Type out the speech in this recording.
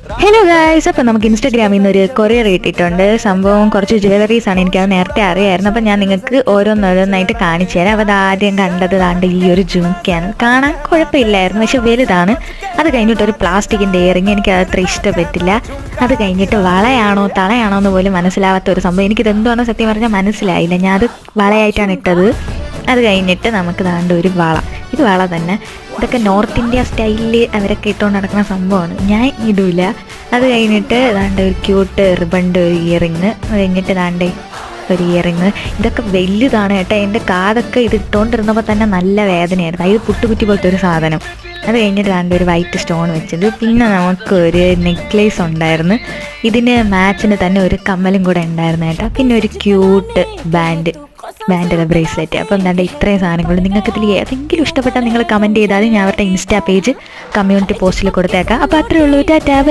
Hello guys, അപ്പം നമുക്ക് ഇൻസ്റ്റാഗ്രാമിൽ നിന്ന് ഒരു കൊറിയർ കിട്ടിയിട്ടുണ്ട്. സംഭവം കുറച്ച് ജ്വല്ലറീസ് ആണ്, എനിക്കത് നേരത്തെ അറിയായിരുന്നു. അപ്പം ഞാൻ നിങ്ങൾക്ക് ഓരോന്നോരോന്നായിട്ട് കാണിച്ചു തരാം. അപ്പോൾ അത് ആദ്യം കണ്ടത് താണ്ട് ഈ ഒരു ജുംക്കയാണ്. കാണാൻ കുഴപ്പമില്ലായിരുന്നു, പക്ഷെ വലുതാണ്. അത് കഴിഞ്ഞിട്ട് ഒരു പ്ലാസ്റ്റിക്കിൻ്റെ ഇയറിങ്, എനിക്കത് അത്ര ഇഷ്ടപ്പെട്ടില്ല. അത് കഴിഞ്ഞിട്ട് വളയാണോ തളയാണോ എന്ന് പോലും മനസ്സിലാവാത്ത ഒരു സംഭവം. എനിക്കിതെന്താണോ സത്യം പറഞ്ഞാൽ മനസ്സിലായില്ല. ഞാൻ അത് വളയായിട്ടാണ് ഇട്ടത്. അത് കഴിഞ്ഞിട്ട് നമുക്ക് താണ്ട് ഒരു വള, ഇത് വള തന്നെ. ഇതൊക്കെ നോർത്ത് ഇന്ത്യ സ്റ്റൈലിൽ അവരൊക്കെ ഇട്ടുകൊണ്ട് നടക്കുന്ന സംഭവമാണ്, ഞാൻ ഇടില്ല. അത് കഴിഞ്ഞിട്ട് ദാണ്ട് ഒരു ക്യൂട്ട് റിബണ്ട് ഒരു ഇയറിങ്. അത് കഴിഞ്ഞിട്ട് ദാണ്ട് ഒരു ഇയറിങ്. ഇതൊക്കെ വലുതാണ് കേട്ടോ. എൻ്റെ കാതൊക്കെ ഇത് ഇട്ടുകൊണ്ടിരുന്നപ്പോൾ തന്നെ നല്ല വേദനയായിരുന്നു. ഇത് പുട്ടുകുറ്റി പോലത്തെ ഒരു സാധനം. അത് കഴിഞ്ഞിട്ട് ദാണ്ട് ഒരു വൈറ്റ് സ്റ്റോൺ വെച്ചത്. പിന്നെ നമുക്കൊരു നെക്ലേസ് ഉണ്ടായിരുന്നു. ഇതിന് മാച്ചിന് തന്നെ ഒരു കമ്മലും കൂടെ ഉണ്ടായിരുന്നു കേട്ടോ. പിന്നെ ഒരു ക്യൂട്ട് ബാൻഡല്ല ബ്രേസ്ലെറ്റ്. അപ്പോൾ എന്താണ്ട് ഇത്രയും സാധനങ്ങൾ. നിങ്ങൾക്ക് ഇതിൽ ഏതെങ്കിലും ഇഷ്ടപ്പെട്ടാൽ നിങ്ങൾ കമൻറ്റ് ചെയ്താൽ ഞാൻ അവരുടെ ഇൻസ്റ്റാ പേജ് കമ്മ്യൂണിറ്റി പോസ്റ്റിൽ കൊടുത്തേക്കാം. അപ്പോൾ അത്രേ ഉള്ളൂ. ടാറ്റാ.